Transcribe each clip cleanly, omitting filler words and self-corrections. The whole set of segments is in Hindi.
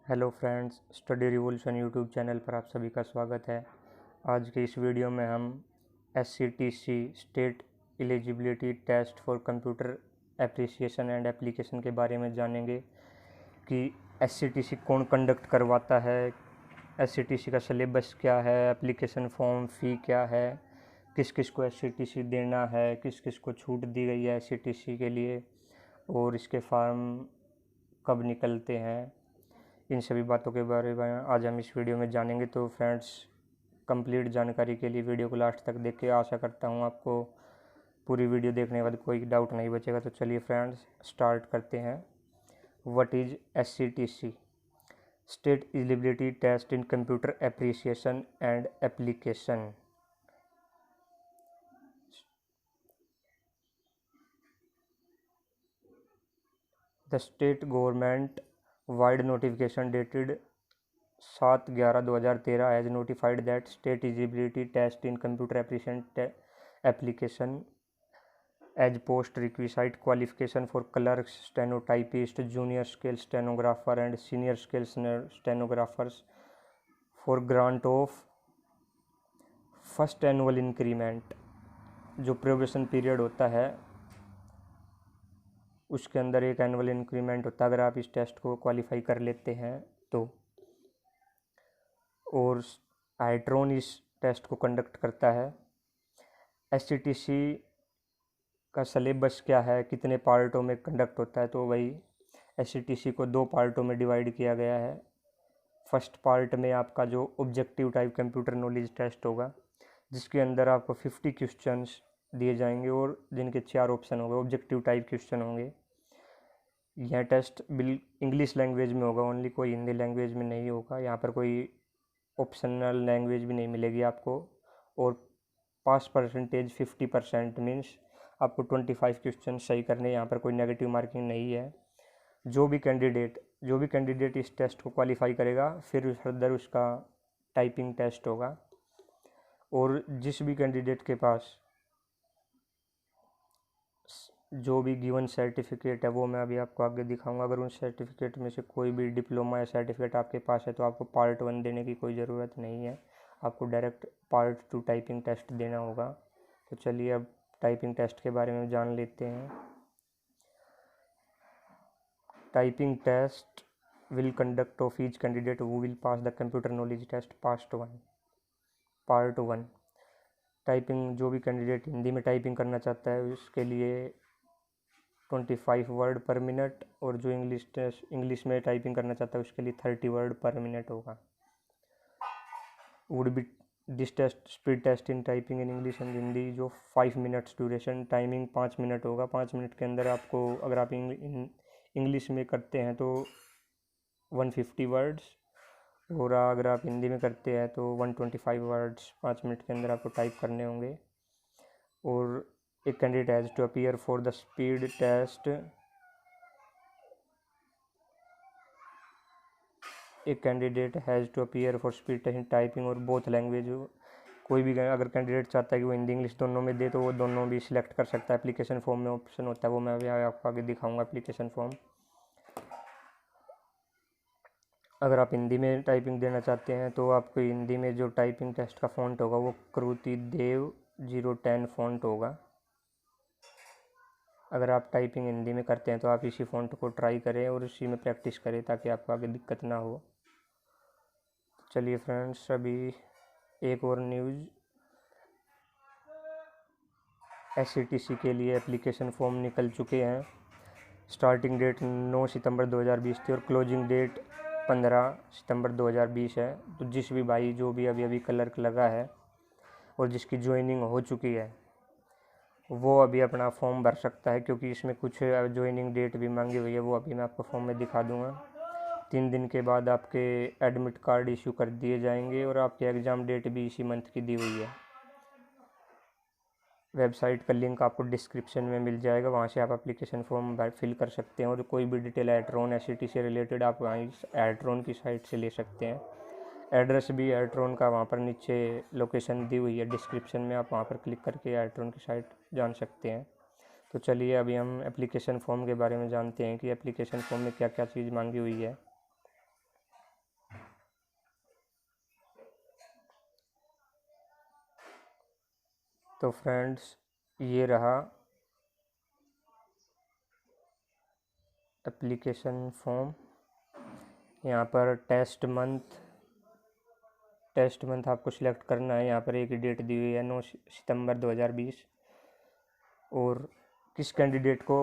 Hello friends, study revolution YouTube channel पर आप सभी का स्वागत है। आज के इस वीडियो में हम SCTC state eligibility test for computer appreciation and application के बारे में जानेंगे कि SCTC कौन कंडक्ट करवाता है, SCTC का सिलेबस क्या है, एप्लीकेशन फॉर्म फ़ी क्या है, किस किस को SCTC देना है, किस किस को छूट दी गई है SCTC के लिए, और इसके फॉर्म कब निकलते हैं। इन सभी बातों के बारे में आज हम इस वीडियो में जानेंगे। तो फ्रेंड्स, कंप्लीट जानकारी के लिए वीडियो को लास्ट तक देख के आशा करता हूँ आपको पूरी वीडियो देखने के बाद कोई डाउट नहीं बचेगा। तो चलिए फ्रेंड्स, स्टार्ट करते हैं। What is SCTC? State eligibility test in computer appreciation and application. The state government vide notification dated 7/11/2013 has notified that state eligibility test in computer application as post requisite qualification for clerks, stenotypist, junior scale stenographer and senior scale stenographers for grant of first annual increment। जो प्रोबेशन पीरियड होता है उसके अंदर एक एनुअल इंक्रीमेंट होता है अगर आप इस टेस्ट को क्वालिफाई कर लेते हैं तो। और आईट्रॉन इस टेस्ट को कंडक्ट करता है। SCTC का सिलेबस क्या है, कितने पार्टों में कंडक्ट होता है, तो वही SCTC को 2 पार्टों में डिवाइड किया गया है। फर्स्ट पार्ट में आपका जो objective type computer knowledge test होगा, जिसके अंदर आपको 50 क्वेश्चंस दिए जाएंगे और जिनके 4 ऑप्शन होंगे, ऑब्जेक्टिव टाइप क्वेश्चन होंगे। यह टेस्ट इंग्लिश लैंग्वेज में होगा ओनली, कोई हिंदी लैंग्वेज में नहीं होगा। यहाँ पर कोई ऑप्शनल लैंग्वेज भी नहीं मिलेगी आपको। और पास परसेंटेज 50% मीन्स आपको 25 क्वेश्चन सही करने, यहाँ पर कोई नेगेटिव मार्किंग नहीं है। जो भी कैंडिडेट इस टेस्ट को क्वालिफाई करेगा फिर फर्दर उसका टाइपिंग टेस्ट होगा। और जिस भी कैंडिडेट के पास जो भी गिवन सर्टिफिकेट है वो मैं अभी आपको आगे दिखाऊंगा। अगर उन सर्टिफिकेट में से कोई भी डिप्लोमा या सर्टिफिकेट आपके पास है तो आपको पार्ट 1 देने की कोई ज़रूरत नहीं है, आपको डायरेक्ट पार्ट 2 टाइपिंग टेस्ट देना होगा। तो चलिए अब टाइपिंग टेस्ट के बारे में जान लेते हैं। Typing test will conduct of each candidate who will pass the computer knowledge test part 1। Typing जो भी कैंडिडेट हिंदी में टाइपिंग करना चाहता है उसके लिए 25 वर्ड पर मिनट, और जो इंग्लिश में टाइपिंग करना चाहता है उसके लिए 30 वर्ड पर मिनट होगा। Would be this test speed test in typing in English and Hindi, जो 5 मिनट्स ड्यूरेशन, टाइमिंग 5 मिनट होगा। 5 मिनट के अंदर आपको, अगर आप इंग्लिश में करते हैं तो 150 वर्ड्स, और अगर आप हिंदी में करते हैं तो 125 वर्ड्स 5 मिनट के अंदर आपको टाइप करने होंगे। और एक candidate has to appear for the speed test, एक candidate has to appear for speed test in typing और बोथ लैंग्वेज। कोई भी अगर कैंडिडेट चाहता है कि वो हिंदी इंग्लिश दोनों में दे तो वो दोनों भी सिलेक्ट कर सकता है। एप्लीकेशन फॉर्म में ऑप्शन होता है, वो मैं अभी आपको आगे दिखाऊंगा एप्लीकेशन फॉर्म। अगर आप हिंदी में टाइपिंग देना चाहते हैं तो आपको हिंदी में जो टाइपिंग टेस्ट का फ़ॉन्ट होगा वो कृति देव 010 फ़ॉन्ट होगा। अगर आप टाइपिंग हिंदी में करते हैं तो आप इसी फ़ॉन्ट को ट्राई करें और इसी में प्रैक्टिस करें ताकि आपको आगे दिक्कत ना हो। चलिए फ्रेंड्स, अभी एक और न्यूज़, SCTC के लिए एप्लीकेशन फॉर्म निकल चुके हैं। स्टार्टिंग डेट 9 सितंबर 2020 थी और क्लोजिंग डेट 15 सितंबर 2020 है। तो जिस भी भाई जो भी अभी क्लर्क लगा है और जिसकी ज्वाइनिंग हो चुकी है वो अभी अपना फॉर्म भर सकता है, क्योंकि इसमें कुछ ज्वाइनिंग डेट भी मांगी हुई है, वो अभी मैं आपको फॉर्म में दिखा दूंगा। 3 दिन के बाद आपके एडमिट कार्ड इशू कर दिए जाएंगे और आपकी एग्ज़ाम डेट भी इसी मंथ की दी हुई है। वेबसाइट का लिंक आपको डिस्क्रिप्शन में मिल जाएगा, वहाँ से आप एप्लीकेशन फॉर्म फिल कर सकते हैं। और कोई भी डिटेल एट्रॉन SCTC से रिलेटेड आप वहाँ एट्रॉन की साइट से ले सकते हैं। एड्रेस भी एट्रॉन का वहाँ पर नीचे लोकेशन दी हुई है डिस्क्रिप्शन में, आप वहाँ पर क्लिक करके एट्रॉन की साइट जान सकते हैं। तो चलिए अभी हम एप्लीकेशन फॉर्म के बारे में जानते हैं कि एप्लीकेशन फॉर्म में क्या क्या चीज़ मांगी हुई है। तो फ्रेंड्स, ये रहा एप्लीकेशन फॉर्म। यहाँ पर टेस्ट मंथ आपको सिलेक्ट करना है। यहाँ पर एक ही डेट दी हुई है, 9 सितंबर 2020। और किस कैंडिडेट को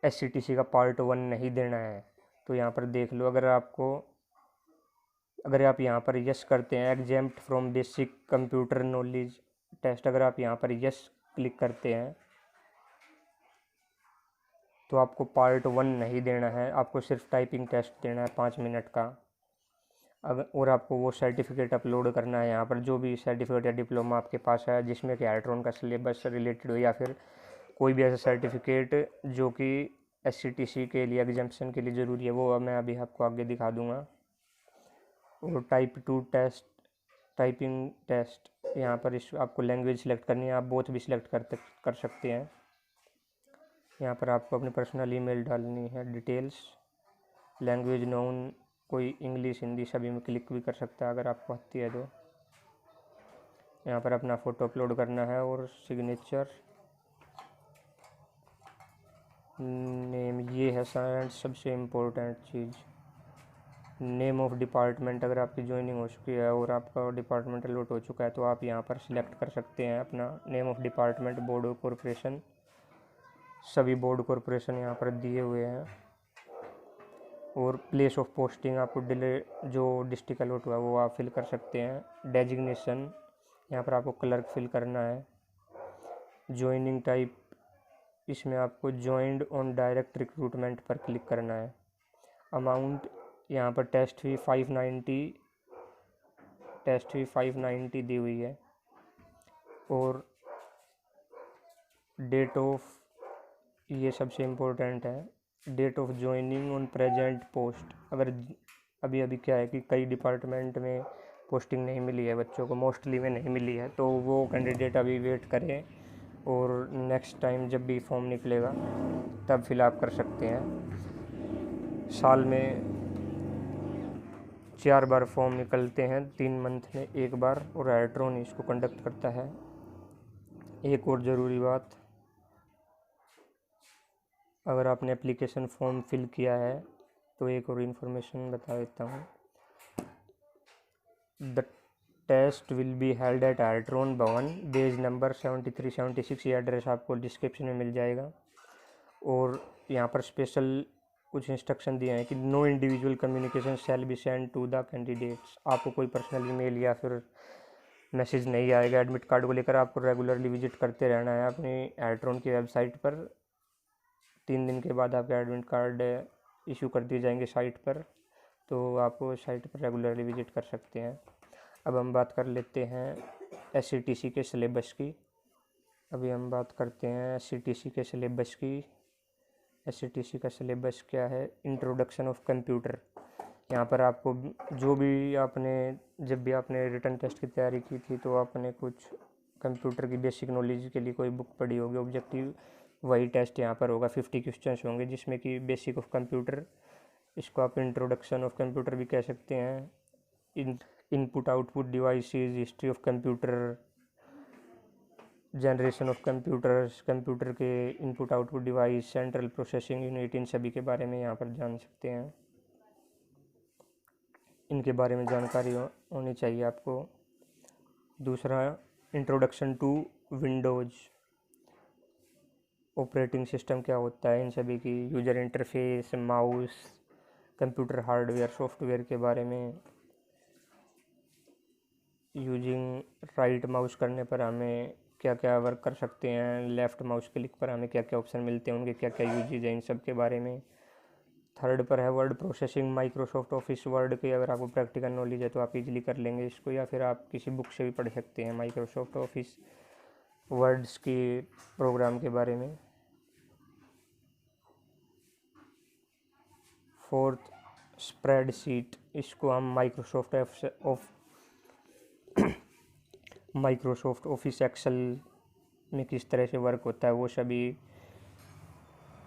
SCTC का पार्ट 1 नहीं देना है, तो यहाँ पर देख लो। अगर आप यहाँ पर यस करते हैं, exempt from basic computer knowledge test, अगर आप यहाँ पर यस क्लिक करते हैं तो आपको पार्ट 1 नहीं देना है, आपको सिर्फ टाइपिंग टेस्ट देना है 5 मिनट का। और आपको वो सर्टिफिकेट अपलोड करना है यहाँ पर, जो भी सर्टिफिकेट या डिप्लोमा आपके पास है जिसमें कि हाइड्रोन का सिलेबस रिलेटेड हो, या फिर कोई भी ऐसा सर्टिफिकेट जो कि SCTC के लिए एग्जाम्पशन के लिए ज़रूरी है, वो मैं अभी आपको आगे दिखा दूँगा। और टाइप 2 टेस्ट, टाइपिंग टेस्ट, यहाँ पर इस आपको लैंग्वेज सिलेक्ट करनी है, आप बोथ भी सिलेक्ट कर सकते हैं। यहाँ पर आपको अपनी पर्सनल ईमेल डालनी है, डिटेल्स, लैंग्वेज नोन, कोई इंग्लिश हिंदी सभी में क्लिक भी कर सकता है अगर आपको आती है तो। यहाँ पर अपना फ़ोटो अपलोड करना है और सिग्नेचर, नेम, ये है सबसे important cheese, name of department. अगर आपकी ज्वाइनिंग हो चुकी है और आपका डिपार्टमेंट अलॉट हो चुका है तो आप यहाँ पर सिलेक्ट कर सकते हैं अपना name of department. Board of corporation, सभी बोर्ड कॉरपोरेशन यहाँ पर दिए हुए हैं। और प्लेस ऑफ पोस्टिंग आपको जो डिस्ट्रिक्ट अलॉट हुआ वो आप फिल कर सकते हैं। डेजिग्नेशन, यहाँ पर आपको क्लर्क फिल करना है। ज्वाइनिंग टाइप, इसमें आपको ज्वाइंड ऑन डायरेक्ट रिक्रूटमेंट पर क्लिक करना है। अमाउंट, यहाँ पर टेस्ट फी 590 दी हुई है। और डेट ऑफ, ये सबसे इम्पोर्टेंट है, date of joining on present post. अगर अभी क्या है कि कई डिपार्टमेंट में पोस्टिंग नहीं मिली है बच्चों को, मोस्टली में नहीं मिली है, तो वो कैंडिडेट अभी वेट करें और नेक्स्ट टाइम जब भी फॉर्म निकलेगा तब फिलअप कर सकते हैं। साल में 4 बार फॉर्म निकलते हैं, 3 मंथ में 1 बार, और हाइड्रोन इसको कंडक्ट करता है। एक और ज़रूरी बात, अगर आपने एप्लीकेशन फॉर्म फिल किया है तो एक और इन्फॉर्मेशन बता देता हूँ। The test will be held at हाइड्रोन भवन, पेज नंबर 73-76, ये एड्रेस आपको डिस्क्रिप्शन में मिल जाएगा। और यहाँ पर स्पेशल कुछ इंस्ट्रक्शन दिए हैं कि no individual communication shall be send to the candidates. आपको कोई पर्सनल ईमेल या फिर मैसेज नहीं आएगा। एडमिट कार्ड को लेकर आपको रेगुलरली विजिट करते रहना है अपनी हाइड्रोन की वेबसाइट पर। 3 दिन के बाद आपके एडमिट कार्ड इशू कर दिए जाएंगे साइट पर, तो आप साइट पर रेगुलरली विजिट कर सकते हैं। अब हम बात कर लेते हैं SCTC के सिलेबस की। अभी हम बात करते हैं SCTC के सिलेबस की। SCTC का सिलेबस क्या है? Introduction of computer. यहाँ पर आपको जब भी आपने रिटन टेस्ट की तैयारी की थी तो आपने कुछ कंप्यूटर की बेसिक नॉलेज के लिए कोई बुक पढ़ी होगी, ऑब्जेक्टिव वही टेस्ट यहाँ पर होगा। 50 क्वेश्चंस होंगे जिसमें कि बेसिक ऑफ कंप्यूटर, इसको आप इंट्रोडक्शन ऑफ कंप्यूटर भी कह सकते हैं। Input output devices, history of computer, generation of computers, computer के input output device, central processing unit, इन सभी के बारे में यहाँ पर जान सकते हैं। इनके बारे में जानकारी होनी चाहिए आपको। दूसरा, introduction to Windows, operating system क्या होता है, इन सभी की user interface, mouse, computer hardware software के बारे में। यूजिंग राइट माउस करने पर हमें क्या क्या वर्क कर सकते हैं, लेफ़्ट माउस क्लिक पर हमें क्या क्या ऑप्शन मिलते हैं, उनके क्या क्या यूजेज हैं, इन सब के बारे में। थर्ड पर है word processing, Microsoft office word की अगर आपको प्रैक्टिकल नॉलेज है तो आप इजीली कर लेंगे इसको, या फिर आप किसी बुक से भी पढ़ सकते हैं माइक्रोसॉफ्ट ऑफिस वर्ड्स की प्रोग्राम के बारे में। फोर्थ, स्प्रेडशीट, इसको हम माइक्रोसॉफ्ट ऑफिस एक्सेल में किस तरह से वर्क होता है वो सभी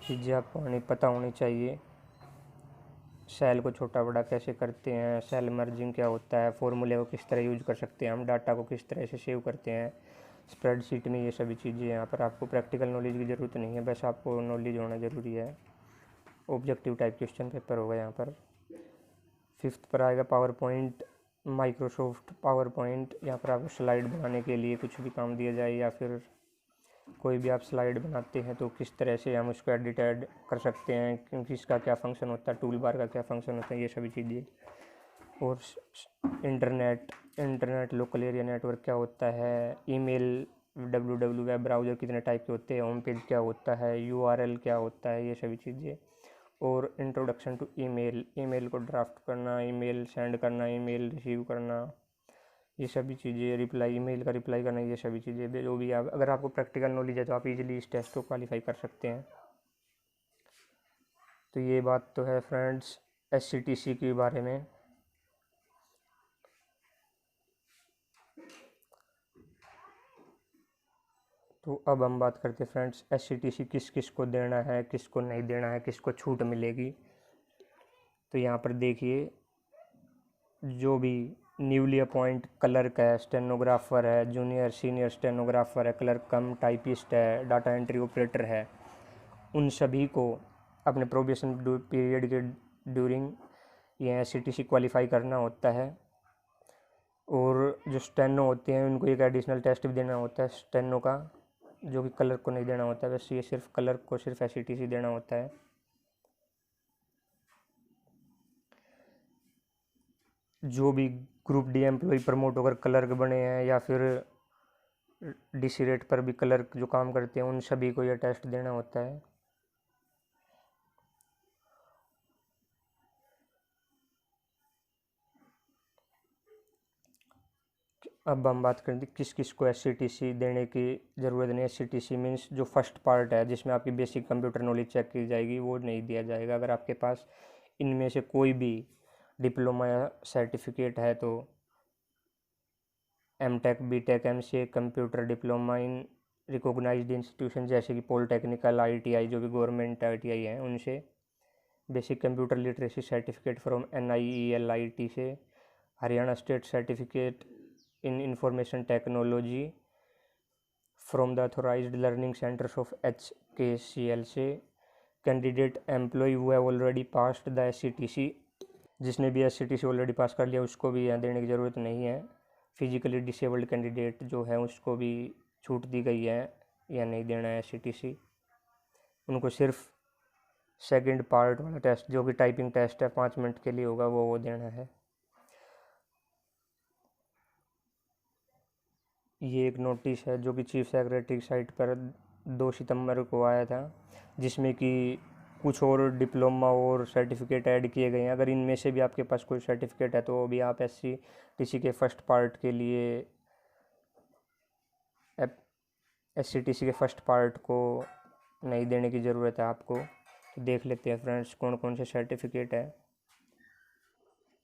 चीज़ें आपको पता होनी चाहिए। सेल को छोटा बड़ा कैसे करते हैं, सेल मर्जिंग क्या होता है, फॉर्मूले को किस तरह यूज कर सकते हैं हम, डाटा को किस तरह से सेव करते हैं, स्प्रेडशीट में ये सभी चीज़ें। यहाँ पर आपको प्रैक्टिकल नॉलेज की ज़रूरत नहीं है, बस आपको नॉलेज होना ज़रूरी है। ऑब्जेक्टिव टाइप क्वेश्चन पेपर होगा यहाँ पर। 5th पर आएगा power point, Microsoft power point. यहाँ पर आपको स्लाइड बनाने के लिए कुछ भी काम दिया जाए या फिर कोई भी आप स्लाइड बनाते हैं तो किस तरह से हम उसको एडिट कर सकते हैं, क्योंकि इसका क्या फंक्शन होता है, टूल बार का क्या फंक्शन होता है, ये सभी चीज़ें। और इंटरनेट लोकल एरिया नेटवर्क क्या होता है, ईमेल, www वेब ब्राउज़र कितने टाइप के होते हैं, होम पेज क्या होता है, URL क्या होता है, ये सभी चीज़ें। और इंट्रोडक्शन टू ईमेल को ड्राफ्ट करना, ईमेल सेंड करना, ईमेल रिसीव करना, ये सभी चीज़ें। ईमेल का रिप्लाई करना, ये सभी चीज़ें जो भी आप, अगर आपको प्रैक्टिकल नॉलेज है तो आप इजीली इस टेस्ट को क्वालिफाई कर सकते हैं। तो ये बात तो है फ्रेंड्स SCTC के बारे में। तो अब हम बात करते हैं फ्रेंड्स SCTC किस किस को देना है, किसको नहीं देना है, किसको छूट मिलेगी। तो यहाँ पर देखिए, जो भी न्यूली अपॉइंट क्लर्क है, स्टेनोग्राफर है, जूनियर सीनियर स्टेनोग्राफर है, क्लर्क कम टाइपिस्ट है, डाटा एंट्री ऑपरेटर है, उन सभी को अपने प्रोबेशन पीरियड के ड्यूरिंग ये SCTC क्वालिफाई करना होता है। और जो स्टेनो होते हैं उनको एक एडिशनल टेस्ट भी देना होता है स्टेनो का, जो कि क्लर्क को नहीं देना होता है। वैसे ये सिर्फ क्लर्क को सिर्फ SCTC देना होता है। जो भी ग्रुप डी एम्प्लॉय प्रमोट होकर क्लर्क बने हैं या फिर DC रेट पर भी क्लर्क जो काम करते हैं, उन सभी को यह टेस्ट देना होता है। अब हम बात करेंगे किस किस को SCTC देने की ज़रूरत नहीं। SCTC मीन्स जो फर्स्ट पार्ट है जिसमें आपकी बेसिक कंप्यूटर नॉलेज चेक की जाएगी, वो नहीं दिया जाएगा। अगर आपके पास इनमें से कोई भी डिप्लोमा या सर्टिफिकेट है तो MTech, BTech, MCA, computer diploma in recognised institution जैसे कि पॉलिटेक्निकल, ITI, जो भी गवर्नमेंट ITI हैं उनसे। Basic computer literacy certificate from NIELIT से, Haryana state certificate in information technology from the authorised learning centres of HKCL से, candidate employ who have already passed the SCTC, जिसने भी SCTC ऑलरेडी पास कर लिया उसको भी यहाँ देने की ज़रूरत नहीं है। फिजिकली डिसेबल्ड कैंडिडेट जो है उसको भी छूट दी गई है या नहीं देना है SCTC। उनको सिर्फ सेकंड पार्ट वाला टेस्ट जो कि टाइपिंग टेस्ट है 5 मिनट के लिए होगा, वो देना है। ये एक नोटिस है जो कि चीफ सेक्रेटरी साइट पर 2 सितंबर को आया था, जिसमें कि कुछ और डिप्लोमा और सर्टिफिकेट ऐड किए गए हैं। अगर इनमें से भी आपके पास कोई सर्टिफिकेट है तो भी आप SCTC के फर्स्ट पार्ट के लिए SCTC के फर्स्ट पार्ट को नहीं देने की ज़रूरत है आपको। तो देख लेते हैं फ्रेंड्स कौन कौन से सर्टिफिकेट है।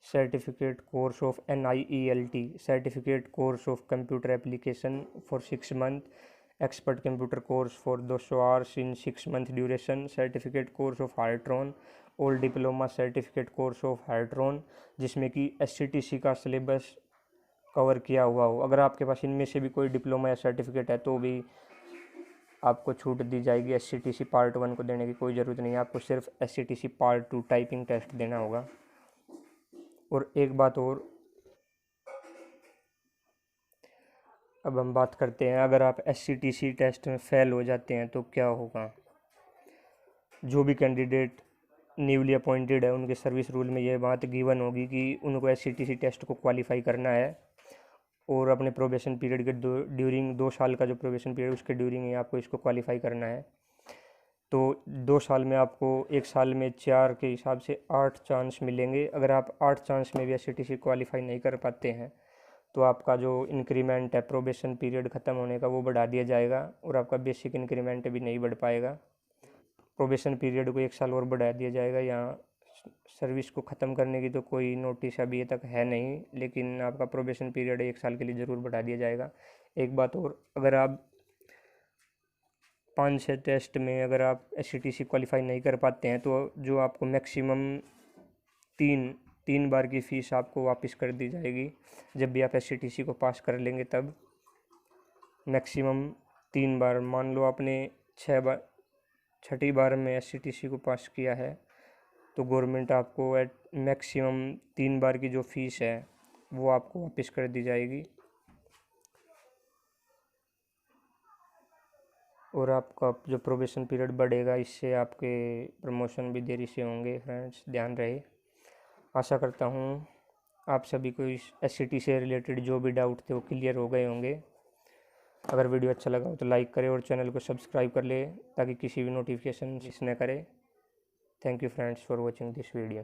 Certificate course of NIELT, certificate course of computer application for 6 month, expert computer course for 200 hours in 6 month duration, certificate course of Hartron, old diploma certificate course of Hartron, जिसमें कि SCTC का सिलेबस कवर किया हुआ हो। अगर आपके पास इनमें से भी कोई डिप्लोमा या सर्टिफिकेट है तो भी आपको छूट दी जाएगी। SCTC पार्ट 1 को देने की कोई ज़रूरत नहीं है, आपको सिर्फ SCTC पार्ट 2 टाइपिंग टेस्ट देना होगा। और एक बात और, अब हम बात करते हैं अगर आप SCTC टेस्ट में फ़ेल हो जाते हैं तो क्या होगा। जो भी कैंडिडेट न्यूली अपॉइंटेड है उनके सर्विस रूल में यह बात गिवन होगी कि उनको SCTC टेस्ट को क्वालिफाई करना है और अपने प्रोबेशन पीरियड के ड्यूरिंग 2 साल का जो प्रोबेशन पीरियड उसके ड्यूरिंग ही आपको इसको क्वालिफाई करना है। तो 2 साल में आपको 1 साल में 4 के हिसाब से 8 चांस मिलेंगे। अगर आप 8 चांस में भी SCTC क्वालिफाई नहीं कर पाते हैं तो आपका जो इंक्रीमेंट है प्रोबेशन पीरियड ख़त्म होने का वो बढ़ा दिया जाएगा और आपका बेसिक इंक्रीमेंट भी नहीं बढ़ पाएगा। प्रोबेशन पीरियड को 1 साल और बढ़ा दिया जाएगा। यहाँ सर्विस को ख़त्म करने की तो कोई नोटिस अभी तक है नहीं, लेकिन आपका प्रोबेशन पीरियड 1 साल के लिए ज़रूर बढ़ा दिया जाएगा। एक बात और, अगर आप 5-6 टेस्ट में अगर आप SCTC क्वालिफाई नहीं कर पाते हैं तो जो आपको मैक्सिमम तीन बार की फ़ीस आपको वापस कर दी जाएगी जब भी आप SCTC को पास कर लेंगे तब। मैक्सिमम 3 बार, मान लो आपने 6 बार में SCTC को पास किया है तो गवर्नमेंट आपको एट मैक्सिमम 3 बार की जो फीस है वो आपको वापस कर दी जाएगी। और आपका जो प्रोबेशन पीरियड बढ़ेगा, इससे आपके प्रमोशन भी देरी से होंगे। फ्रेंड्स ध्यान रहे। आशा करता हूँ आप सभी को इस SCT से रिलेटेड जो भी डाउट थे वो क्लियर हो गए होंगे। अगर वीडियो अच्छा लगा हो तो लाइक करें और चैनल को सब्सक्राइब कर ले ताकि किसी भी नोटिफिकेशन मिस न करे। Thank you friends for watching this video.